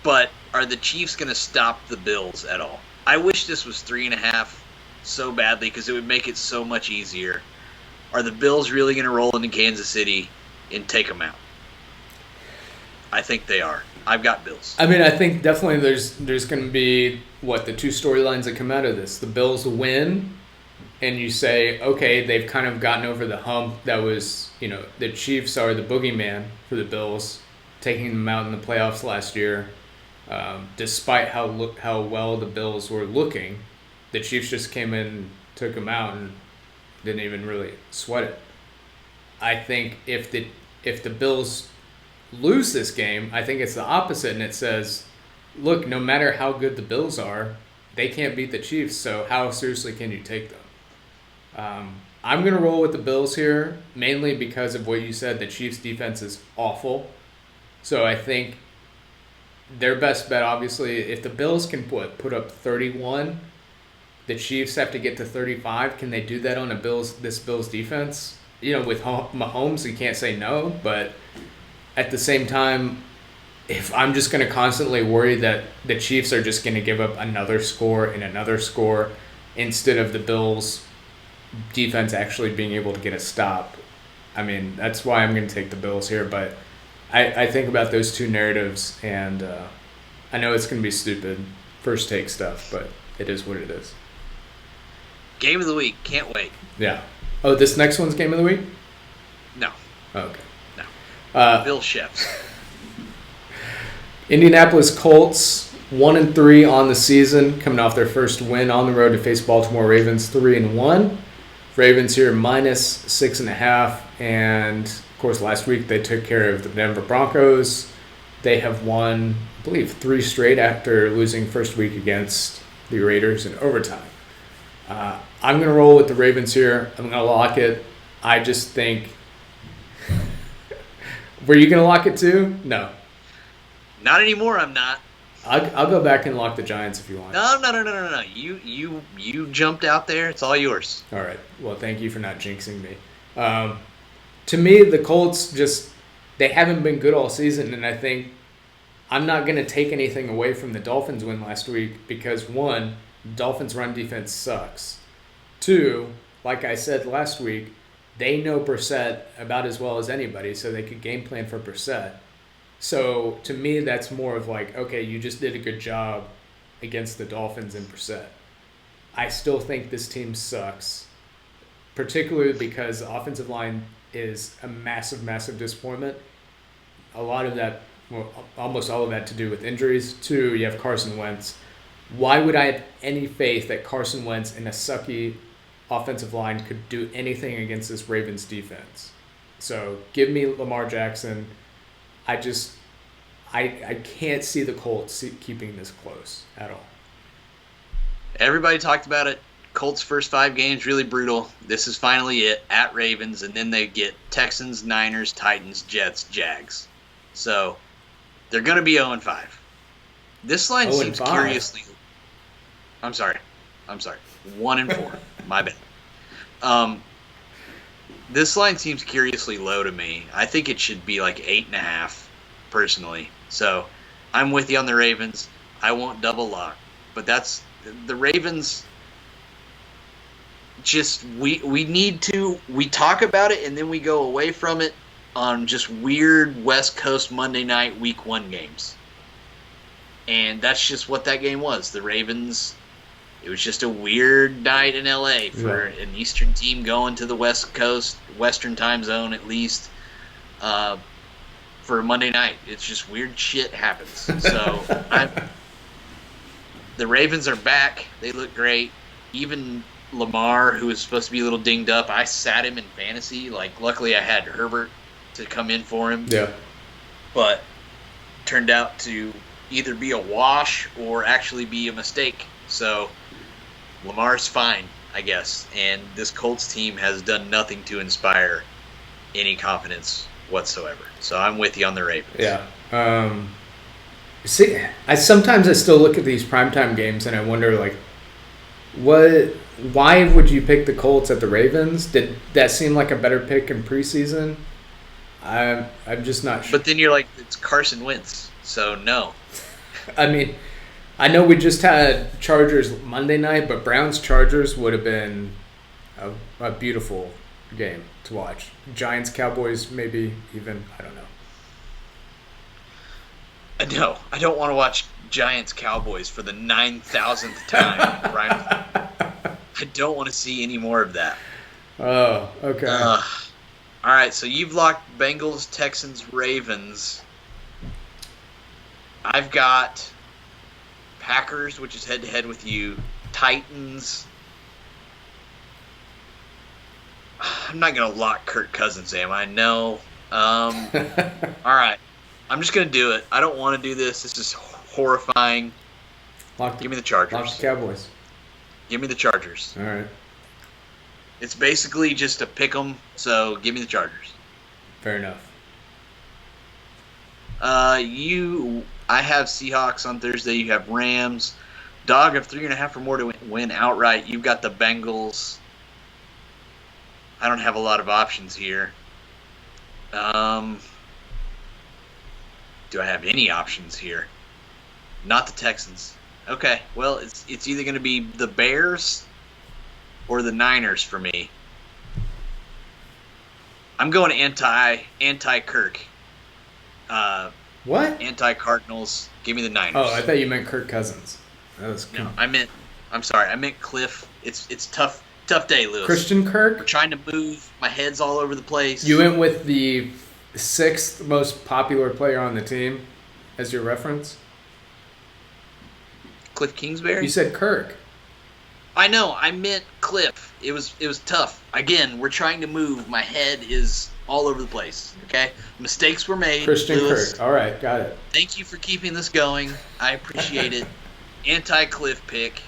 But are the Chiefs going to stop the Bills at all? I wish this was 3.5 so badly because it would make it so much easier. Are the Bills really going to roll into Kansas City and take them out? I think they are. I've got Bills. I mean, I think definitely there's going to be, the 2 storylines that come out of this. The Bills win, and you say, okay, they've kind of gotten over the hump. That was, the Chiefs are the boogeyman for the Bills, taking them out in the playoffs last year. Despite how well the Bills were looking, the Chiefs just came in, took them out, and didn't even really sweat it. I think if the Bills lose this game, I think it's the opposite, and it says, look, no matter how good the Bills are, they can't beat the Chiefs, so how seriously can you take them? I'm going to roll with the Bills here, mainly because of what you said. The Chiefs' defense is awful. So I think their best bet, obviously, if the Bills can put up 31, the Chiefs have to get to 35. Can they do that on this Bills defense? With Mahomes, you can't say no, but at the same time, if I'm just going to constantly worry that the Chiefs are just going to give up another score and another score instead of the Bills' defense actually being able to get a stop, I mean, that's why I'm going to take the Bills here. But I think about those two narratives, and I know it's going to be stupid first take stuff, but it is what it is. Game of the week. Can't wait. Yeah. Oh, this next one's game of the week? No. Oh, okay. No. Bill Chefs. Indianapolis Colts 1-3 on the season, coming off their first win on the road to face Baltimore Ravens 3-1. Ravens here -6.5, and of course last week they took care of the Denver Broncos. They have won, I believe, 3 straight after losing first week against the Raiders in overtime. I'm going to roll with the Ravens here. I'm going to lock it. I just think... Were you going to lock it too? No. Not anymore, I'm not. I'll go back and lock the Giants if you want. No. You jumped out there. It's all yours. All right. Well, thank you for not jinxing me. To me, the Colts they haven't been good all season, and I think I'm not going to take anything away from the Dolphins win last week because, one, Dolphins' run defense sucks. 2, like I said last week, they know Brissett about as well as anybody, so they could game plan for Brissett. So to me, that's more of like, okay, you just did a good job against the Dolphins and Brissett. I still think this team sucks, particularly because the offensive line is a massive, massive disappointment. A lot of that, well, almost all of that to do with injuries. 2, you have Carson Wentz. Why would I have any faith that Carson Wentz in a sucky offensive line could do anything against this Ravens defense? So give me Lamar Jackson. I can't see the Colts keeping this close at all. Everybody talked about it. Colts' first 5 games, really brutal. This is finally it, at Ravens, and then they get Texans, Niners, Titans, Jets, Jags. So they're going to be 0-5. This line seems curiously... I'm sorry. 1-4. My bad. This line seems curiously low to me. I think it should be like 8.5, personally. So I'm with you on the Ravens. I won't double lock, but that's the Ravens. Just we talk about it and then we go away from it on just weird West Coast Monday night Week 1 games, and that's just what that game was. The Ravens. It was just a weird night in LA for an Eastern team going to the West Coast, Western time zone at least, for a Monday night. It's just weird shit happens. So the Ravens are back. They look great. Even Lamar, who was supposed to be a little dinged up, I sat him in fantasy. Like, luckily I had Herbert to come in for him. Yeah. But turned out to either be a wash or actually be a mistake. So Lamar's fine, I guess, and this Colts team has done nothing to inspire any confidence whatsoever. So I'm with you on the Ravens. Yeah. See, sometimes I still look at these primetime games and I wonder, like, why would you pick the Colts at the Ravens? Did that seem like a better pick in preseason? I'm just not sure. But then you're like, it's Carson Wentz, so no. I mean, I know we just had Chargers Monday night, but Browns-Chargers would have been a beautiful game to watch. Giants-Cowboys, maybe even, I don't know. No, I don't want to watch Giants-Cowboys for the 9,000th time, Brian. I don't want to see any more of that. Oh, okay. All right, so you've locked Bengals, Texans, Ravens. I've got Packers, which is head-to-head with you. Titans. I'm not going to lock Kirk Cousins, am I? No. All right. I'm just going to do it. I don't want to do this. This is horrifying. Give me the Chargers. Lock the Cowboys. Give me the Chargers. All right. It's basically just a pick 'em, so give me the Chargers. Fair enough. I have Seahawks on Thursday. You have Rams. Dog of 3.5 or more to win outright. You've got the Bengals. I don't have a lot of options here. Do I have any options here? Not the Texans. Okay, well, it's either going to be the Bears or the Niners for me. I'm going anti Kirk. What? Anti Cardinals. Give me the Niners. Oh, I thought you meant Kirk Cousins. That was no. I meant Cliff. It's tough day, Lewis. Christian Kirk. We're trying to move. My head's all over the place. You went with the 6th most popular player on the team as your reference. Cliff Kingsbury. You said Kirk. I know. I meant Cliff. It was tough. Again, we're trying to move. My head is all over the place. Okay, mistakes were made. Christian Lewis. Kirk. All right, got it. Thank you for keeping this going. I appreciate it. Anti-Cliff pick.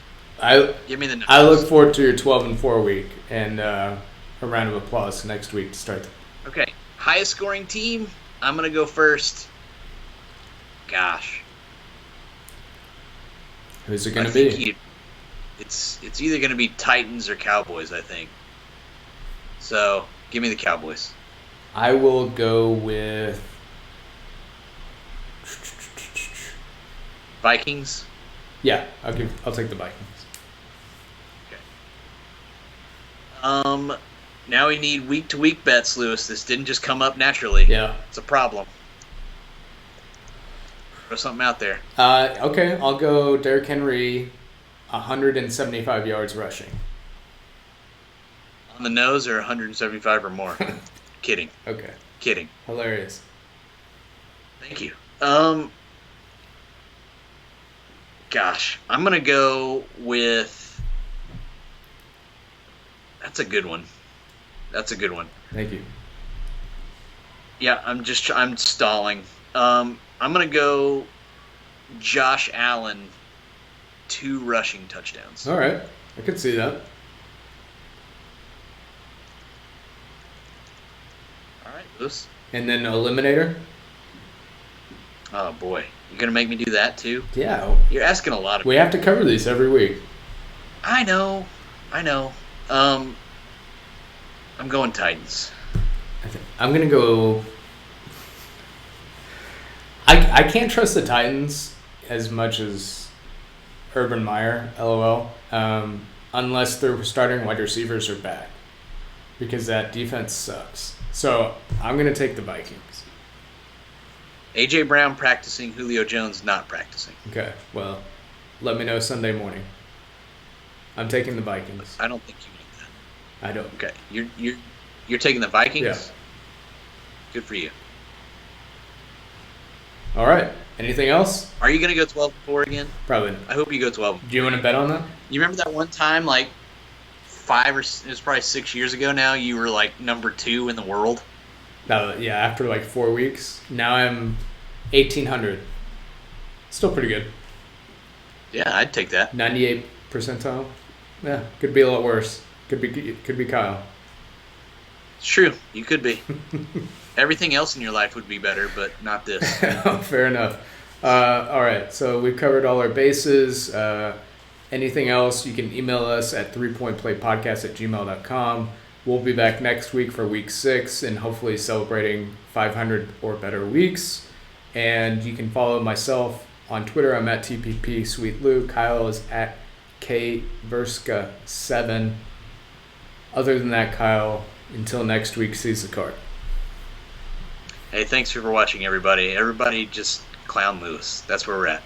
Give me the numbers. I look forward to your 12-4 week and a round of applause next week to start. Okay, highest scoring team. I'm gonna go first. Gosh, who's it gonna be? It's either gonna be Titans or Cowboys. I think. So give me the Cowboys. I will go with Vikings. Yeah, I'll take the Vikings. Okay. Now we need week-to-week bets, Lewis. This didn't just come up naturally. Yeah. It's a problem. Throw something out there. Okay, I'll go Derrick Henry, 175 yards rushing. On the nose or 175 or more? Kidding. Okay. Kidding. Hilarious. Thank you. Gosh, I'm going to go with... That's a good one. Thank you. Yeah, I'm stalling. I'm going to go Josh Allen, 2 rushing touchdowns. All right. I could see that. All right, Lewis. And then eliminator? Oh, boy. You're going to make me do that, too? Yeah. You're asking a lot of We have to cover these every week. I know. I'm going Titans. I'm going to go... I can't trust the Titans as much as Urban Meyer, LOL, unless their starting wide receivers are bad. Because that defense sucks. So I'm going to take the Vikings. A.J. Brown practicing, Julio Jones not practicing. Okay, well, let me know Sunday morning. I'm taking the Vikings. I don't think you need that. I don't. Okay, you're taking the Vikings? Yeah. Good for you. All right. Anything else? Are you going to go 12-4 again? Probably not. I hope you go 12. Do you want to bet on that? You remember that one time, like, it was probably 6 years ago now, you were, like, number 2 in the world? No, yeah, after, like, 4 weeks. Now I'm 1,800. Still pretty good. Yeah, I'd take that. 98 percentile. Yeah, could be a lot worse. Could be Kyle. It's true. You could be. Everything else in your life would be better, but not this. Fair enough. All right, so we've covered all our bases. Anything else, you can email us at 3pointplaypodcast@gmail.com. We'll be back next week for week 6 and hopefully celebrating 500 or better weeks. And you can follow myself on Twitter. I'm at TPP Sweet Lou. Kyle is at KVerska7. Other than that, Kyle, until next week, seize the card. Hey, thanks for watching, everybody. Everybody just clown Lewis. That's where we're at.